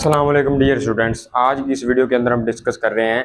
अस्सलाम वालेकुम dear students. आज की इस वीडियो के अंदर हम डिस्कस कर रहे हैं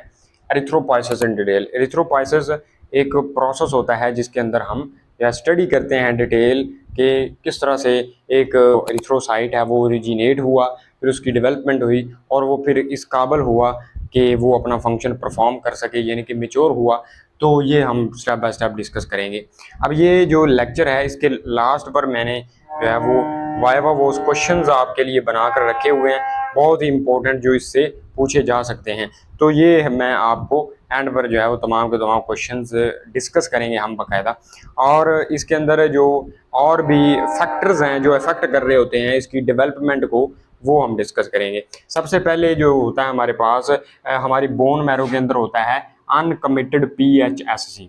एरिथ्रोपाइसिस इन डिटेल। एरिथ्रोपाइसिस एक प्रोसेस होता है जिसके अंदर हम या स्टडी करते हैं डिटेल कि किस तरह से एक एरिथ्रोसाइट है वो ओरिजिनेट हुआ, फिर उसकी डेवलपमेंट हुई और वो फिर इस काबिल हुआ कि वो अपना फंक्शन परफॉर्म कर सके, यानी कि मेच्योर हुआ। तो ये हम स्टेप बाय स्टेप डिस्कस करेंगे। अब ये जो लेक्चर है इसके लास्ट पर मैंने जो है वो वाइवा वॉस क्वेश्चंस आपके लिए बनाकर रखे हुए हैं, बहुत ही इंपॉर्टेंट, जो इससे पूछे जा सकते हैं। तो ये मैं आपको एंड पर जो है वो तमाम के तमाम क्वेश्चंस डिस्कस करेंगे हम बाकायदा। और इसके अंदर जो और भी फैक्टर्स हैं जो इफेक्ट कर रहे होते हैं इसकी डेवलपमेंट को, वो हम डिस्कस करेंगे। सबसे पहले जो होता है हमारे पास हमारी बोन मैरो के अंदर होता है अनकमिटेड PHSC।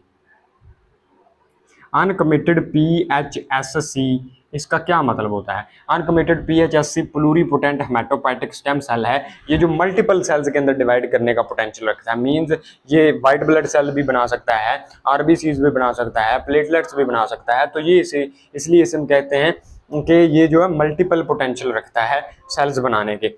अनकमिटेड PHSC इसका क्या मतलब होता है? Uncommitted PHSC pluripotent haematopoietic stem cell है। ये जो मल्टीपल सेल्स के अंदर डिवाइड करने का पोटेंशियल रखता है, मींस ये वाइट ब्लड सेल भी बना सकता है, आरबीसीज भी बना सकता है, प्लेटलेट्स भी बना सकता है। तो ये इसे इसलिए इसे हम कहते हैं कि ये जो है मल्टीपल पोटेंशियल रखता है सेल्स बनाने के।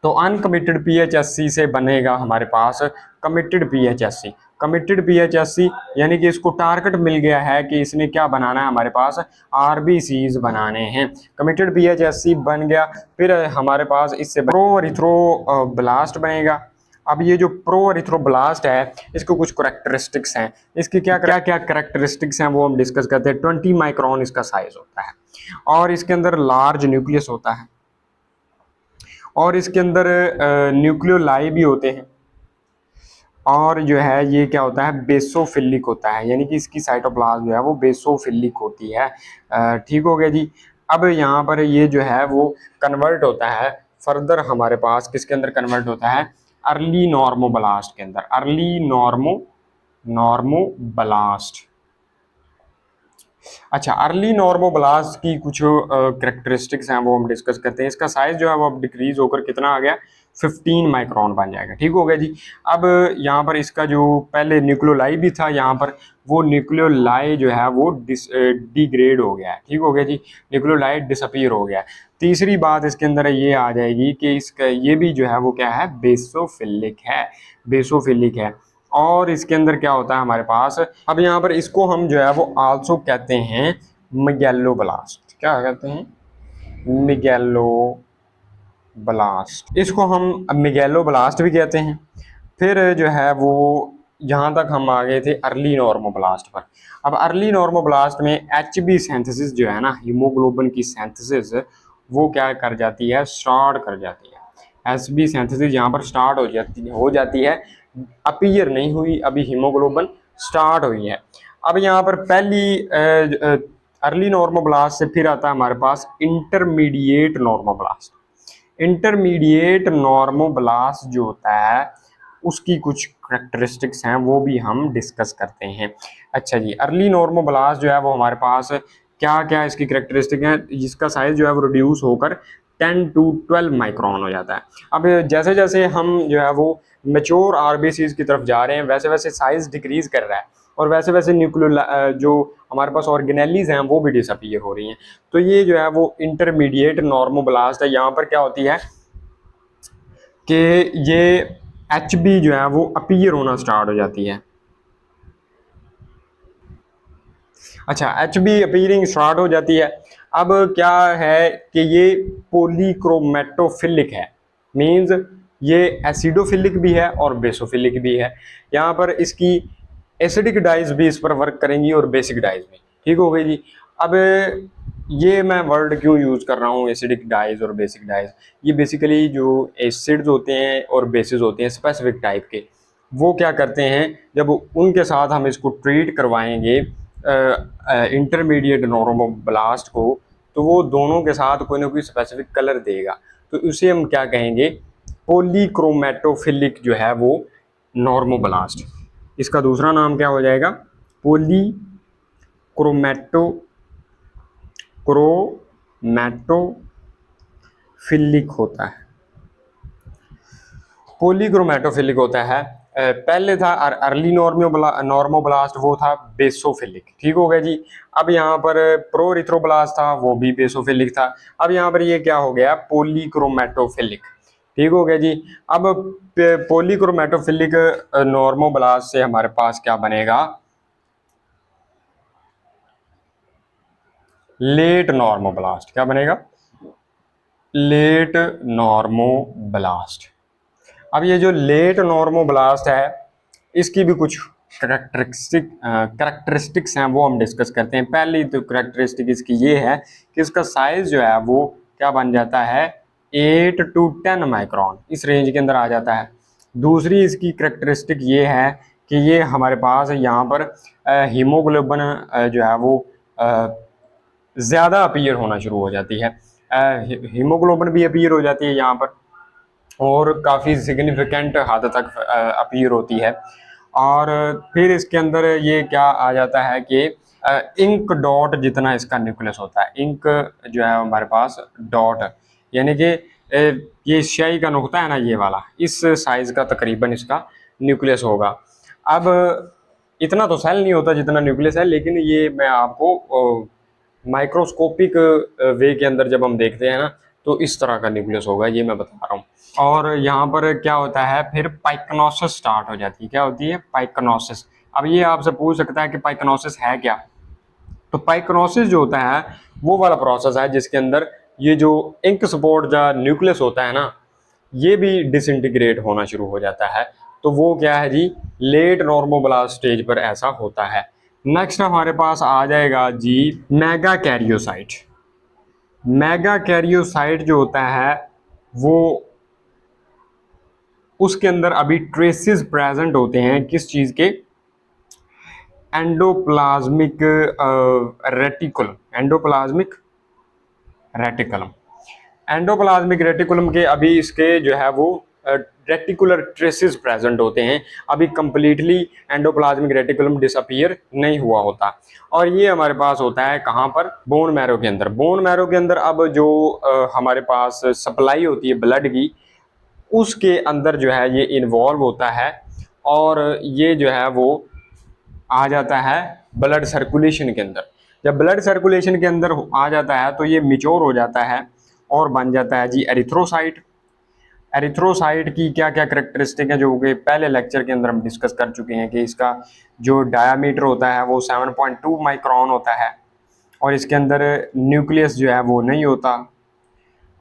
तो अनकमिटेड PHSC से बनेगा हमारे पास कमिटेड PHSC। कमिटेड PHSC यानी कि इसको टारगेट मिल गया है कि इसने क्या बनाना है, हमारे पास आरबीसीज बनाने हैं। कमिटेड PHSC बन गया, फिर हमारे पास इससे प्रो एरिथ्रोब्लास्ट बनेगा। अब ये जो प्रो एरिथ्रोब्लास्ट है इसको कुछ करेक्टरिस्टिक्स हैं, इसकी क्या क्या क्या करेक्टरिस्टिक्स हैं वो हम डिस्कस करते हैं। 20 माइक्रोन इसका साइज होता है और इसके अंदर लार्ज न्यूक्लियस होता है और इसके अंदर न्यूक्लियोलाई भी होते हैं। और जो है ये क्या होता है, बेसोफिलिक होता है, यानी कि इसकी साइटोप्लाज्म जो है वो बेसोफिलिक होती है। ठीक हो गया जी। अब यहाँ पर ये जो है वो कन्वर्ट होता है फर्दर, हमारे पास किसके अंदर कन्वर्ट होता है, अर्ली नॉर्मोब्लास्ट के अंदर। Early normoblast. अच्छा, अर्ली नॉर्मोब्लास्ट की कुछ करेक्टरिस्टिक्स हैं वो हम डिस्कस करते हैं। इसका साइज जो है वो अब डिक्रीज होकर कितना आ गया, 15 माइक्रोन बन जाएगा। ठीक हो गया जी। अब यहाँ पर इसका जो पहले न्यूक्लियोलाई भी था यहाँ पर, वो न्यूक्लियोलाई जो है वो डिग्रेड हो गया है। ठीक हो गया जी, न्यूक्लियोलाई डिसअपीयर हो गया है। तीसरी बात इसके अंदर ये आ जाएगी कि इसका ये भी जो है वो क्या है, बेसोफिलिक है। बेसोफिलिक है। और इसके अंदर क्या होता है हमारे पास, अब यहाँ पर इसको हम जो है वो आल्सो कहते हैं मिगेलोब्लास्ट। क्या कहते हैं, मिगेलोब्लास्ट। इसको हम मिगेलोब्लास्ट भी कहते हैं। फिर जो है वो यहाँ तक हम आ गए थे अर्ली नॉर्मोब्लास्ट पर। अब अर्ली नॉर्मोब्लास्ट में HB सिंथेसिस जो है ना, हीमोग्लोबिन की सिंथेसिस, वो क्या कर जाती है, स्टार्ट कर जाती है। HB सिंथेसिस यहाँ पर स्टार्ट हो जाती है, अपीयर नहीं हुई, अभी हीमोग्लोबिन स्टार्ट हुई है। अब यहाँ पर पहली अर्ली नॉर्मोब्लास्ट से फिर आता है हमारे पास इंटरमीडिएट नॉर्मोब्लास्ट। इंटरमीडिएट नॉर्मोब्लास्ट जो होता है उसकी कुछ करेक्टरिस्टिक्स हैं वो भी हम डिस्कस करते हैं। अच्छा जी, अर्ली नॉर्मोब्लास्ट जो है वो हमारे पास क्या क्या इसकी करेक्टरिस्टिक है, जिसका साइज जो है वो रिड्यूस होकर 10 to 12 माइक्रोन हो जाता है। अब जैसे जैसे हम जो है वो मेच्योर आरबीसीज की तरफ जा रहे हैं वैसे वैसे साइज डिक्रीज कर रहा है और वैसे वैसे न्यूक्लियो जो हमारे पास ऑर्गेनेलीज हैं वो भी डिसअपीयर हो रही हैं। तो ये जो है वो इंटरमीडिएट नॉर्मोब्लास्ट है। यहाँ पर क्या होती है कि ये HB जो है वो अपीयर होना स्टार्ट हो जाती है। अच्छा, HB अपीयरिंग स्टार्ट हो जाती है। अब क्या है कि ये पॉलीक्रोमेटोफिलिक है, मींस ये एसिडोफिलिक भी है और बेसोफिलिक भी है। यहाँ पर इसकी एसिडिक डाइज भी इस पर वर्क करेंगी और बेसिक डाइज भी। ठीक हो गई जी। अब ये मैं वर्ड क्यों यूज कर रहा हूँ, एसिडिक डाइज और बेसिक डाइज, ये बेसिकली जो एसिड्स होते हैं और बेसिस होते हैं स्पेसिफिक टाइप के, वो क्या करते हैं, जब उनके साथ हम इसको ट्रीट करवाएंगे इंटरमीडिएट नॉर्मोब्लास्ट को, तो वो दोनों के साथ कोई ना कोई स्पेसिफिक कलर देगा। तो उसे हम क्या कहेंगे, पॉलीक्रोमेटोफिलिक जो है वो नॉर्मोब्लास्ट। इसका दूसरा नाम क्या हो जाएगा, क्रोमैटोफिलिक होता है। पॉलीक्रोमेटोफिलिक होता है। पहले था अर्ली नॉर्मोब्लास्ट, वो था बेसोफिलिक। ठीक हो गया जी। अब यहाँ पर प्रोरिथ्रोब्लास्ट था, वो भी बेसोफिलिक था। अब यहाँ पर ये क्या हो गया, पॉलीक्रोमेटोफिलिक। ठीक हो गया जी। अब पॉलीक्रोमेटोफिलिक नॉर्मोब्लास्ट से हमारे पास क्या बनेगा, लेट नॉर्मोब्लास्ट। क्या बनेगा, लेट नॉर्मोब्लास्ट। अब ये जो लेट नॉर्मोब्लास्ट है इसकी भी कुछ करेक्टरिस्टिक्स हैं वो हम डिस्कस करते हैं। पहली तो करेक्टरिस्टिक इसकी ये है कि इसका साइज जो है वो क्या बन जाता है, 8 to 10 माइक्रोन, इस रेंज के अंदर आ जाता है। दूसरी इसकी करेक्टरिस्टिक ये है कि ये हमारे पास यहाँ पर हीमोग्लोबिन जो है वो ज़्यादा अपीयर होना शुरू हो जाती है, हीमोग्लोबिन भी अपीयर हो जाती है यहाँ पर, और काफ़ी सिग्निफिकेंट हद तक अपीयर होती है। और फिर इसके अंदर ये क्या आ जाता है कि इंक डॉट जितना इसका न्यूक्लियस होता है, इंक जो है हमारे पास डॉट, यानी कि ये स्याही का नुक्ता है ना ये वाला, इस साइज का तकरीबन इसका न्यूक्लियस होगा। अब इतना तो सेल नहीं होता जितना न्यूक्लियस है, लेकिन ये मैं आपको माइक्रोस्कोपिक वे के अंदर जब हम देखते हैं ना तो इस तरह का न्यूक्लियस होगा, ये मैं बता रहा हूँ। और यहाँ पर क्या होता है, फिर पाइकनोसिस स्टार्ट हो जाती है। क्या होती है, पाइकनोसिस। अब ये आपसे पूछ सकता है कि पाइकनोसिस है क्या। तो पाइकनोसिस जो होता है वो वाला प्रोसेस है जिसके अंदर ये जो इंक सपोर्ट का न्यूक्लियस होता है ना, ये भी डिसइंटीग्रेट होना शुरू हो जाता है। तो वो क्या है जी, लेट नॉर्मोब्लास्ट स्टेज पर ऐसा होता है। नेक्स्ट हमारे पास आ जाएगा जी मेगा कैरियोसाइट। मेगा कैरियोसाइट जो होता है वो, उसके अंदर अभी ट्रेसेस प्रेजेंट होते हैं किस चीज़ के, endoplasmic reticulum, endoplasmic reticulum. Endoplasmic reticulum के अभी इसके जो है वो रेटिकुलर ट्रेसेस प्रेजेंट होते हैं, अभी कंप्लीटली एंडोप्लाज्मिक रेटिकुलम डिसअपीयर नहीं हुआ होता। और ये हमारे पास होता है कहाँ पर, बोन मैरो के अंदर। बोन मैरो के अंदर अब जो हमारे पास सप्लाई होती है ब्लड की, उसके अंदर जो है ये इन्वॉल्व होता है, और ये जो है वो आ जाता है ब्लड सर्कुलेशन के अंदर। जब ब्लड सर्कुलेशन के अंदर आ जाता है तो ये मिच्योर हो जाता है और बन जाता है जी एरिथ्रोसाइट। एरिथ्रोसाइट की क्या क्या करेक्टरिस्टिक है, जो कि पहले लेक्चर के अंदर हम डिस्कस कर चुके हैं कि इसका जो डायामीटर होता है वो 7.2 माइक्रोन होता है, और इसके अंदर न्यूक्लियस जो है वो नहीं होता,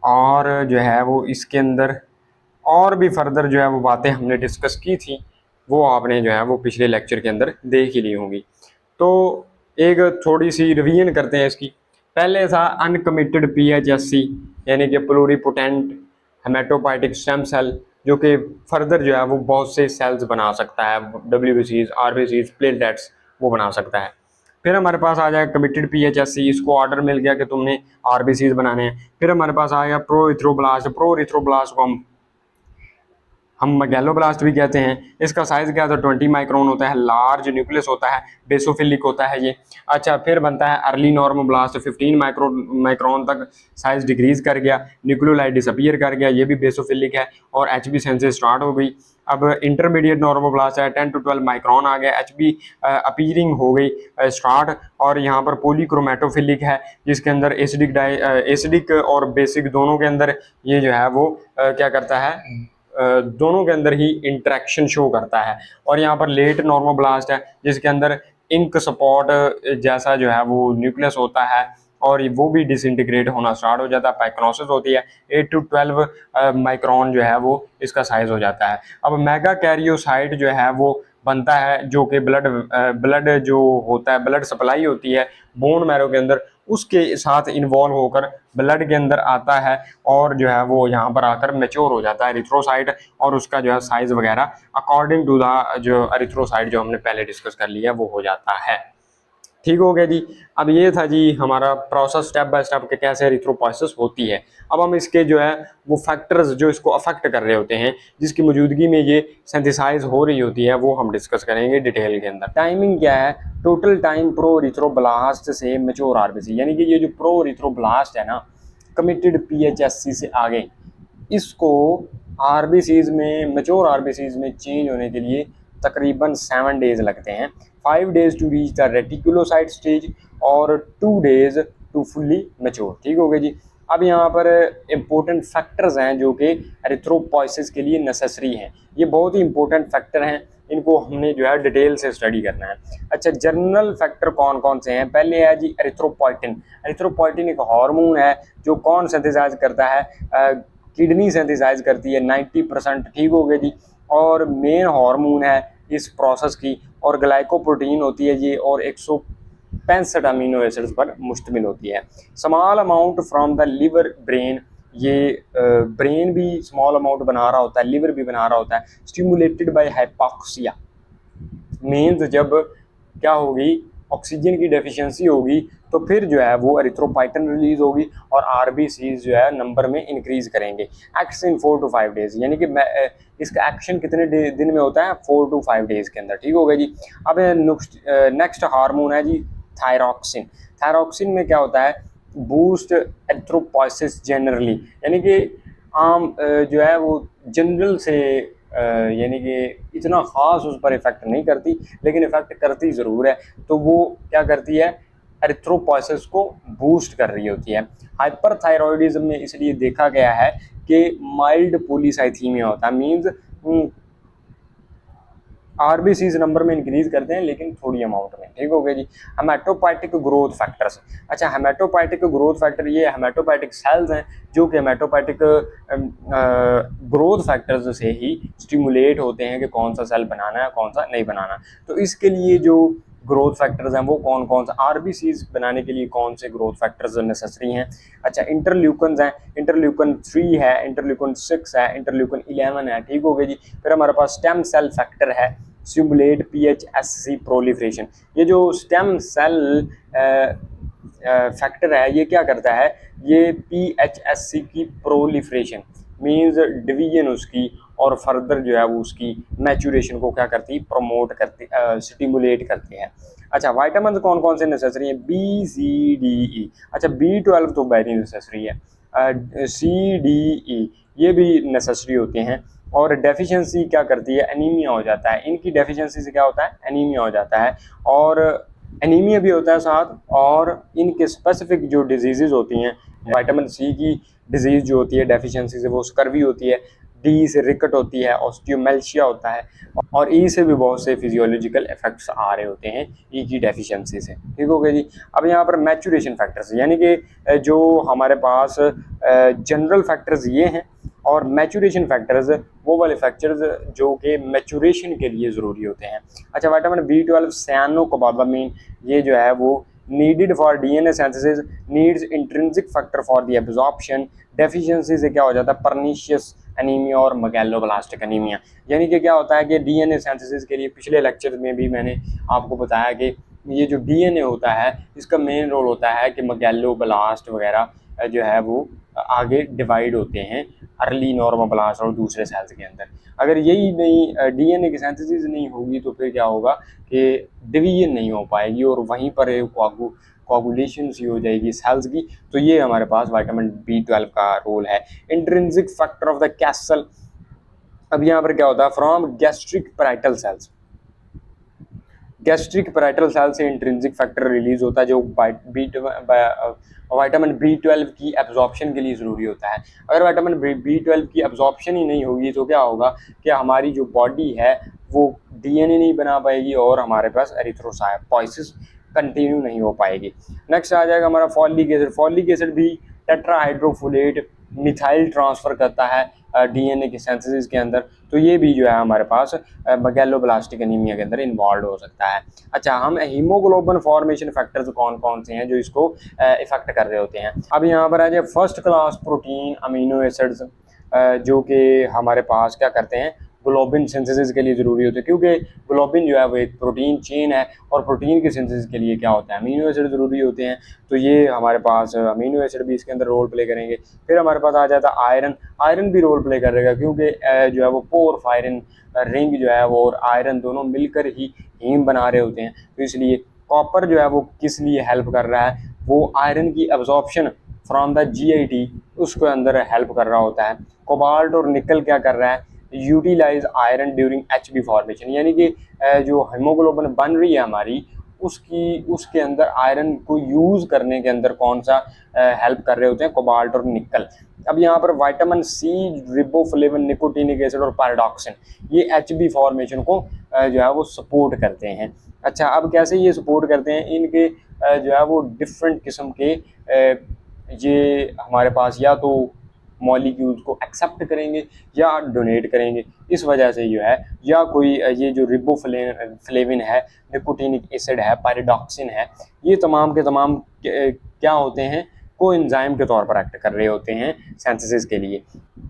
और जो है वो इसके अंदर और भी फर्दर जो है वो बातें हमने डिस्कस की थी, वो आपने जो है वो पिछले लेक्चर के अंदर देख ही ली होंगी। तो एक थोड़ी सी रिवीजन करते हैं इसकी। पहले था अनकमिटेड पीएचएससी, यानी कि प्लूरीपोटेंट हेमेटोपाइटिक स्टेम सेल, जो कि फर्दर जो है वो बहुत से सेल्स बना सकता है, डब्ल्यूबीसीज, आरबीसीज, प्लेटलेट्स वो बना सकता है। फिर हमारे पास आ जाएगा कमिटेड पीएचएससी, इसको ऑर्डर मिल गया कि तुमने आरबीसीज बनाने हैं। फिर हमारे पास आ गया प्रो इथ्रोब्लास्ट। प्रो इथ्रोब्लास्ट को हम मैगेलोब्लास्ट भी कहते हैं। इसका साइज क्या था, 20 माइक्रोन होता है, लार्ज न्यूक्लियस होता है, बेसोफिलिक होता है ये। अच्छा, फिर बनता है अर्ली नॉर्मोब्लास्ट, 15 माइक्रोन तक साइज डिक्रीज कर गया, न्यूक्लियोलाइट डिसअपीयर कर गया, ये भी बेसोफिलिक है, और एचबी सेंसेस स्टार्ट हो गई। अब इंटरमीडिएट नॉर्मोब्लास्ट है, 10 to 12 माइक्रोन आ गया, एचबी अपीयरिंग हो गई स्टार्ट। और यहाँ पर पॉलीक्रोमेटोफिलिक है, जिसके अंदर एसिडिक और बेसिक दोनों के अंदर ये जो है वो क्या करता है, दोनों के अंदर ही इंटरेक्शन शो करता है। और यहाँ पर लेट नॉर्मोब्लास्ट है, जिसके अंदर इंक सपोर्ट जैसा जो है वो न्यूक्लियस होता है, और वो भी डिसइंटीग्रेट होना स्टार्ट हो जाता है, पाइकनोसिस होती है, 8 to 12 माइक्रोन जो है वो इसका साइज हो जाता है। अब मेगा कैरियोसाइट जो है वो बनता है, जो कि ब्लड जो होता है, ब्लड सप्लाई होती है बोन मैरो के अंदर, उसके साथ इन्वॉल्व होकर ब्लड के अंदर आता है, और जो है वो यहाँ पर आकर मैच्योर हो जाता है एरिथ्रोसाइट, और उसका जो है साइज वगैरह अकॉर्डिंग टू द जो एरिथ्रोसाइट जो हमने पहले डिस्कस कर लिया वो हो जाता है। ठीक हो गया जी। अब ये था जी हमारा प्रोसेस स्टेप बाय स्टेप के कैसे एरिथ्रोपोइसिस होती है। अब हम इसके जो है वो फैक्टर्स जो इसको अफेक्ट कर रहे होते हैं, जिसकी मौजूदगी में ये सिंथेसाइज हो रही होती है, वो हम डिस्कस करेंगे डिटेल के अंदर। टाइमिंग क्या है, टोटल टाइम प्रो एरिथ्रोब्लास्ट से मैच्योर आरबीसी, यानी कि ये जो प्रो एरिथ्रोब्लास्ट है ना, कमिटेड पीएचएससी से आगे, इसको आरबीसीज में, मैच्योर आरबीसीज में चेंज होने के लिए तकरीबन 7 डेज लगते हैं। 5 days to reach the reticulocyte stage और 2 days टू फुल्ली मैच्योर। ठीक हो गया जी। अब यहाँ पर इम्पोर्टेंट फैक्टर्स हैं जो कि एरिथ्रोपॉइसिस के लिए नेसेसरी हैं। ये बहुत ही इंपॉर्टेंट फैक्टर हैं, इनको हमने जो है डिटेल से स्टडी करना है। अच्छा, जनरल फैक्टर कौन कौन से हैं? पहले है जी एरिथ्रोपॉइटिन। एरिथ्रोपॉइटिन एक हार्मोन है जो कौन सिंथेसाइज करता है? किडनी सिंथेसाइज करती है 90%, ठीक हो गया जी। और मेन हार्मोन है इस प्रोसेस की, और ग्लाइकोप्रोटीन होती है जी, और 165 अमीनो एसिड्स पर मुश्तमिल होती है। Small amount from the liver brain, ये ब्रेन भी स्मॉल अमाउंट बना रहा होता है, लिवर भी बना रहा होता है। स्टिमुलेटेड बाय हाइपोक्सिया, मीन्स जब क्या होगी, ऑक्सीजन की डेफिशिएंसी होगी तो फिर जो है वो एरिथ्रोपाइटिन रिलीज होगी और आरबीसी जो है नंबर में इंक्रीज करेंगे। एक्ट्स इन 4 to 5 डेज, यानी कि इसका एक्शन कितने दिन में होता है? 4 to 5 डेज के अंदर, ठीक हो गया जी। अब नेक्स्ट हार्मोन है जी थायरॉक्सिन। थायरॉक्सिन में क्या होता है? बूस्ट एरिथ्रोपॉइसिस जनरली, यानी कि आम जो है वो जनरल से यानी कि इतना ख़ास उस पर इफ़ेक्ट नहीं करती, लेकिन इफ़ेक्ट करती ज़रूर है। तो वो क्या करती है? एरिथ्रोपॉइसिस को बूस्ट कर रही होती है। हाइपरथायरॉयडिज्म में इसलिए देखा गया है कि माइल्ड पॉलीसाइथीमिया होता है, मीन्स आरबीसी नंबर में इंक्रीज करते हैं लेकिन थोड़ी अमाउंट में, ठीक हो गया जी। हेमेटोपाइटिक ग्रोथ फैक्टर्स। अच्छा, हेमेटोपाइटिक ग्रोथ फैक्टर, ये हेमेटोपाइटिक सेल्स हैं जो कि हेमेटोपाइटिक ग्रोथ फैक्टर्स से ही स्टिमुलेट होते हैं कि कौन सा सेल बनाना है कौन सा नहीं बनाना। तो इसके लिए जो ग्रोथ फैक्टर्स हैं वो कौन कौन सा, आरबीसीज बनाने के लिए कौन से ग्रोथ फैक्टर्स नेसेसरी हैं? अच्छा, इंटरल्यूकन्स हैं, इंटरल्यूकन 3 है, इंटरल्यूकन 6 है, इंटरल्यूकन 11 है, ठीक हो गया जी। फिर हमारे पास स्टेम सेल फैक्टर है, स्टिमुलेट पीएचएससी प्रोलिफरेशन। ये जो स्टेम सेल फैक्टर है ये क्या करता है? ये पीएचएससी की प्रोलिफरेशन मीन्स डिवीजन उसकी और फर्दर जो है वो उसकी मैचुरेशन को क्या करती है? प्रमोट करती, स्टिमुलेट करती है। अच्छा, वाइटामिन कौन कौन से नेसेसरी हैं? B C D E. अच्छा, B12 तो वेरी नेसेसरी है, सी डी ई ये भी नेसेसरी होते हैं। और डेफिशिएंसी क्या करती है? एनीमिया हो जाता है, इनकी डेफिशिएंसी से क्या होता है? एनीमिया हो जाता है, और एनीमिया भी होता है साथ। और इनके स्पेसिफिक जो डिजीज़ होती हैं, विटामिन सी की डिजीज़ जो होती है डेफिशिएंसी से वो स्कर्वी होती है, डी से रिकट होती है, ऑस्टियोमेल्शिया होता है, और ई से भी बहुत से फिजियोलॉजिकल इफेक्ट्स आ रहे होते हैं ई की डेफिशिएंसी से, ठीक हो गया जी। अब यहाँ पर मैचुरेशन फैक्टर्स, यानी कि जो हमारे पास जनरल फैक्टर्स ये हैं, और मैचुरेशन फैक्टर्स वो वाले फैक्टर्स जो कि मैचुरेशन के लिए ज़रूरी होते हैं। अच्छा, विटामिन B12 साइनोकोबालामिन, ये जो है वो needed for DNA synthesis, needs intrinsic factor for the absorption. Deficiency से क्या हो जाता है? पर्नीशियस एनीमिया और मैगेलोब्लास्टिक एनीमिया। यानी कि क्या होता है कि डीएनए सिंथेसिस के लिए पिछले लेक्चर में भी मैंने आपको बताया कि ये जो डीएनए होता है इसका मेन रोल होता है कि मैगेलोब्लास्ट वगैरह जो है वो आगे डिवाइड होते हैं अर्ली नॉर्मोब्लास्ट और दूसरे सेल्स के अंदर। अगर यही नहीं डीएनए की सिंथेसिस नहीं होगी तो फिर क्या होगा कि डिवीजन नहीं हो पाएगी और वहीं पर कोआगुलेशन सी हो जाएगी सेल्स की। तो ये हमारे पास विटामिन B12 का रोल है। Intrinsic factor of the Castle, अब यहाँ पर क्या होता है? From gastric parietal cells, gastric parietal cell से इंट्रिंसिक फैक्टर रिलीज होता है जो विटामिन B12 की एब्जॉर्प्शन के लिए ज़रूरी होता है। अगर विटामिन B12 की एब्जॉर्प्शन ही नहीं होगी तो क्या होगा कि हमारी जो बॉडी है वो डीएनए नहीं बना पाएगी और हमारे पास एरिथ्रोपॉइसिस कंटिन्यू नहीं हो पाएगी। नेक्स्ट आ जाएगा हमारा फॉलिक एसिड। फॉलिक एसिड भी टेट्राहाइड्रोफोलेट मिथाइल ट्रांसफ़र करता है डीएनए के सिंथेसिस के अंदर। तो ये भी जो है हमारे पास मैगेलोब्लास्टिक एनीमिया के अंदर इन्वॉल्व हो सकता है। अच्छा, हम हीमोग्लोबिन फॉर्मेशन फैक्टर्स कौन कौन से हैं जो इसको इफेक्ट कर रहे होते हैं? अब यहाँ पर आ जाए first class protein amino acids जो कि हमारे पास क्या करते हैं? ग्लोबिन सिंथेसिस के लिए ज़रूरी होते हैं, क्योंकि ग्लोबिन जो है वो एक प्रोटीन चेन है और प्रोटीन की सिंथेसिस के लिए क्या होता है? अमीनो एसिड ज़रूरी होते हैं। तो ये हमारे पास अमीनो एसिड भी इसके अंदर रोल प्ले करेंगे। फिर हमारे पास आ जाता है आयरन। आयरन भी रोल प्ले करेगा क्योंकि जो है वो पोरफायरिन रिंग जो है वो और आयरन दोनों मिलकर ही हीम बना रहे होते हैं। तो इसलिए कॉपर जो है वो किस लिए हेल्प कर रहा है? वो आयरन की एब्जॉर्प्शन फ्रॉम द GIT उसके अंदर हेल्प कर रहा होता है। कोबाल्ट और निकल क्या कर रहा है? Utilise iron during HB formation, यानी कि जो हीमोग्लोबिन बन रही है हमारी उसके अंदर आयरन को यूज़ करने के अंदर कौन सा हेल्प कर रहे होते हैं, कोबाल्ट और निकल। अब यहाँ पर vitamin C, riboflavin, nicotinic acid और पैराडॉक्सिन ये एचबी फॉर्मेशन को जो है वो सपोर्ट करते हैं। अच्छा, अब कैसे ये सपोर्ट करते हैं, इनके जो है वो डिफरेंट किस्म के ये हमारे पास या तो मॉलिक्यूल्स को एक्सेप्ट करेंगे या डोनेट करेंगे। इस वजह से जो है या कोई ये जो रिबोफ्लेविन है, निकोटीनिक एसिड है, पायरिडॉक्सिन है, ये तमाम के तमाम क्या होते हैं, कोएंजाइम के तौर पर एक्ट कर रहे होते हैं सिंथेसिस के लिए।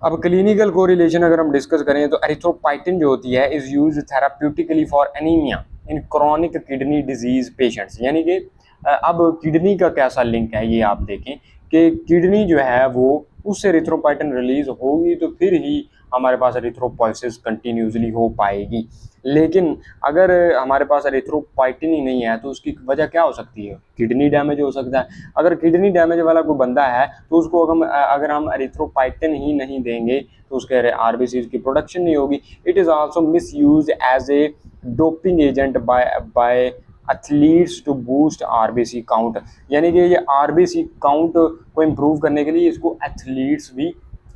अब क्लिनिकल कोरिलेशन अगर हम डिस्कस करें तो एरिथ्रोपाइटिन जो होती है is used therapeutically for anaemia in chronic kidney disease patients. यानी कि अब किडनी का कैसा लिंक है ये आप देखें कि किडनी जो है वो उससे एरिथ्रोपाइटिन रिलीज होगी तो फिर ही हमारे पास एरिथ्रोपोइसिस कंटिन्यूसली हो पाएगी। लेकिन अगर हमारे पास एरिथ्रोपाइटिन ही नहीं है तो उसकी वजह क्या हो सकती है, किडनी डैमेज हो सकता है। अगर किडनी डैमेज वाला कोई बंदा है तो उसको अगर हम एरिथ्रोपाइटिन ही नहीं देंगे तो उसके आरबीसीज की प्रोडक्शन नहीं होगी। It is also misuse as a doping agent by athletes to boost RBC count. यानी कि ये आरबीसी काउंट को इम्प्रूव करने के लिए इसको एथलीट्स भी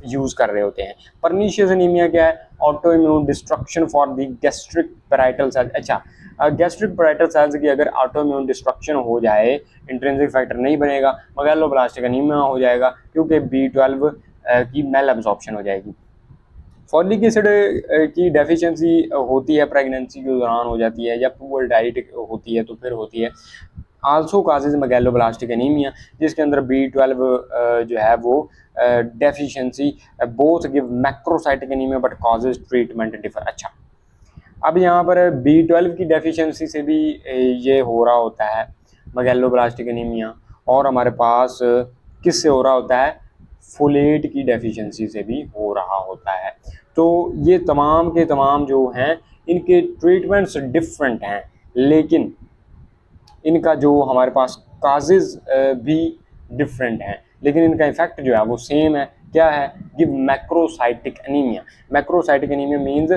यूज़ कर रहे होते हैं। परनीशियस एनीमिया क्या है, auto immune destruction for the gastric parietal cell. अच्छा, गैस्ट्रिक पैराइटल सेल्स की अगर ऑटो इम्यून डिस्ट्रक्शन हो जाए, इंट्रिंसिक फैक्टर नहीं बनेगा, मेगालोब्लास्टिक एनीमिया हो जाएगा क्योंकि B12 की मेल एब्जॉर्प्शन हो जाएगी। फॉलिक एसिड की डेफिशिएंसी होती है प्रेगनेंसी के दौरान हो जाती है, या पुअर डाइट होती है तो फिर होती है। आल्सो काजेज मेगालोब्लास्टिक एनीमिया, जिसके अंदर B12 जो है वो deficiency both give macrocytic anaemia but causes treatment differ. अच्छा, अब यहाँ पर B12 की डेफिशिएंसी से भी ये हो रहा होता है मेगालोब्लास्टिक एनीमिया, और हमारे पास किससे हो रहा होता है, फोलेट की डेफिशिएंसी से भी हो रहा होता है। तो ये तमाम के तमाम जो हैं इनके ट्रीटमेंट्स डिफरेंट हैं, लेकिन इनका जो हमारे पास काजेज भी डिफरेंट हैं, लेकिन इनका इफेक्ट जो है वो सेम है। क्या है, give macrocytic anaemia. Macrocytic anaemia means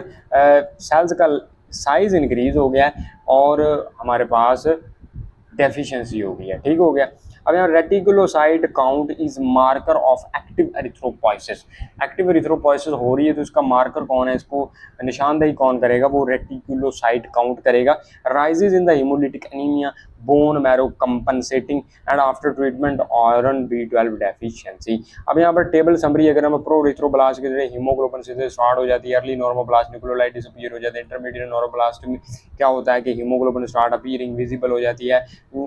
cells का साइज इंक्रीज हो गया है और हमारे पास डेफिशिएंसी हो गई है। ठीक हो गया। अब यहाँ reticulocyte count is marker of active erythropoiesis. Active erythropoiesis हो रही है तो इसका मार्कर कौन है, इसको निशानदेही कौन करेगा, वो रेटिकुलोसाइट काउंट करेगा। Rises in the haemolytic anaemia, bone marrow compensating and after treatment iron B12 deficiency. अब यहाँ पर टेबल समरी अगर हम प्रो एरिथ्रोब्लास्ट के जरिए हीमोग्लोबिन से स्टार्ट हो जाती है, अर्ली नॉर्मोब्लास्ट न्यूक्लियोलाइट डिसअपीयर हो जाते हैं, इंटरमीडिएट नॉर्मोब्लास्ट में क्या होता है कि हीमोग्लोबिन स्टार्ट अपीयरिंग विजिबल हो जाती है,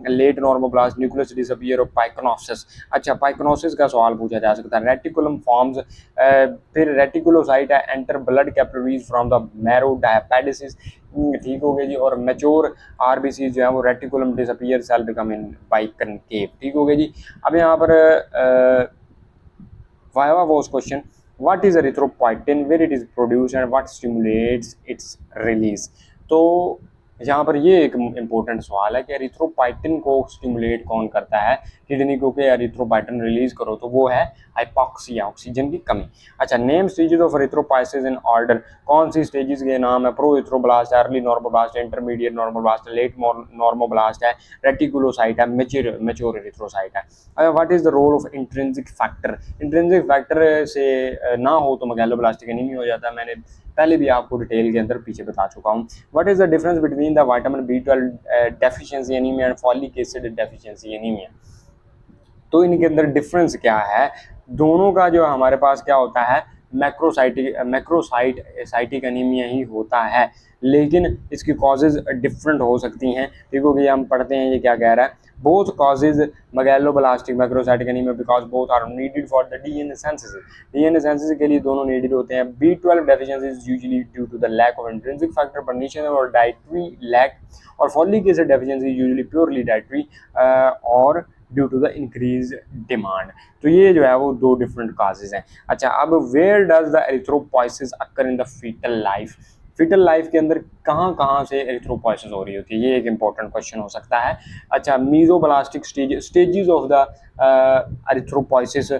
लेट नॉर्मोब्लास्ट न्यूक्लियस डिसअपीयर और पाइकोनोसिस। अच्छा, पाइकोनोसिस का सवाल पूछा जा सकता है। रेटिकुलम फॉर्म्स, फिर रेटिकुलोसाइट है enter blood capillaries from the marrow diapedesis. ठीक हो गया जी। और मैच्योर आरबीसी जो है वो reticulum disappear, cell become in biconcave. ठीक हो गया जी। अब यहाँ पर viva was question, what is erythropoietin, where it is produced and what stimulates its release. तो यहाँ पर ये एक इम्पोर्टेंट सवाल है कि एरिथ्रोपाइटिन को स्टिमुलेट कौन करता है किडनी को, कि एरिथ्रोपाइटिन रिलीज करो, तो वो है हाइपॉक्सिया, ऑक्सीजन की कमी। अच्छा, name stages of erythropoiesis in order. कौन सी स्टेजेस के नाम है, pro erythroblast, early normoblast, intermediate normoblast, late normoblast है, रेटिकुलोसाइट है, मैच्योर एरिथ्रोसाइट है। What is the role of intrinsic factor. Intrinsic factor से ना हो तो मेगालोब्लास्टिक एनीमिया हो जाता है, मैंने पहले भी आपको डिटेल के अंदर पीछे बता चुका हूँ। What is the difference between the vitamin B12 deficiency anaemia and folic acid deficiency anaemia. तो इनके अंदर डिफरेंस क्या है, दोनों का जो हमारे पास क्या होता है, मैक्रोसाइटिक एनीमिया ही होता है, लेकिन इसकी कॉजेज डिफरेंट हो सकती हैं। देखो कि हम पढ़ते हैं ये क्या कह रहा है, both causes megaloblastic macrocytic anaemia because both are needed for the DNA synthesis. DNA synthesis के लिए दोनों नीडेड होते हैं। B12 deficiency is usually due to the lack of intrinsic factor, pernicious और डाइटरी लैक, और folic acid deficiency usually purely dietary और due to the increase demand. तो ये जो है वो दो डिफरेंट काजेज हैं। अच्छा, अब where does the erythropoiesis occur in the foetal life. Foetal life के अंदर कहाँ कहाँ से एरिथ्रोपोइसिस हो रही होती है, ये एक इंपॉर्टेंट क्वेश्चन हो सकता है। अच्छा, mesoblastic stages of the erythropoiesis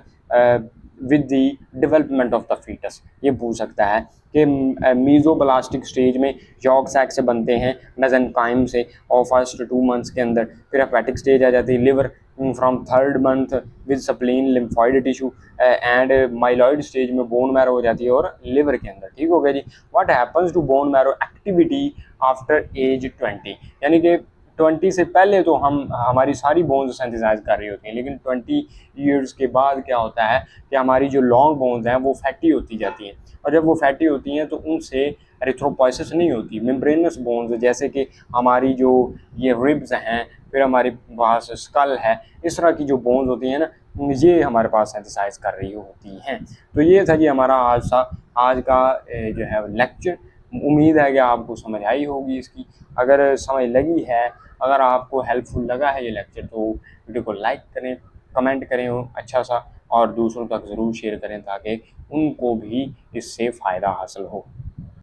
with the development of the foetus. ये पूछ सकता है कि मीजोब्लास्टिक स्टेज में यॉर्क सैक से बनते हैं मेसेंकाइम से और फर्स्ट 2 मंथ्स के अंदर। फिर हेपेटिक स्टेज आ जाती है liver from 3rd month with spleen lymphoid tissue and myeloid stage में बोन मैरो हो जाती है और लिवर के अंदर। ठीक हो गया जी। What happens to bone marrow activity after age 20, यानी कि 20 से पहले तो हमारी सारी बोन्स सिंथेसाइज कर रही होती हैं, लेकिन 20 ईयर्स के बाद क्या होता है कि हमारी जो लॉन्ग बोन्स हैं वो फैटी होती जाती हैं, और जब वो फैटी होती हैं तो उनसे एरिथ्रोपोइसिस नहीं होती, मेम्ब्रेनस बोन्स जैसे कि हमारी जो ये रिब्स हैं, फिर हमारे पास स्कल है, इस तरह की जो बोन्स होती हैं ना, ये हमारे पास सिंथेसाइज कर रही होती हैं। तो ये था जी हमारा आज का जो है लेक्चर। उम्मीद है कि आपको समझ आई होगी इसकी। अगर समझ लगी है, अगर आपको हेल्पफुल लगा है ये लेक्चर, तो वीडियो को लाइक करें, कमेंट करें अच्छा सा, और दूसरों तक ज़रूर शेयर करें ताकि उनको भी इससे फ़ायदा हासिल हो।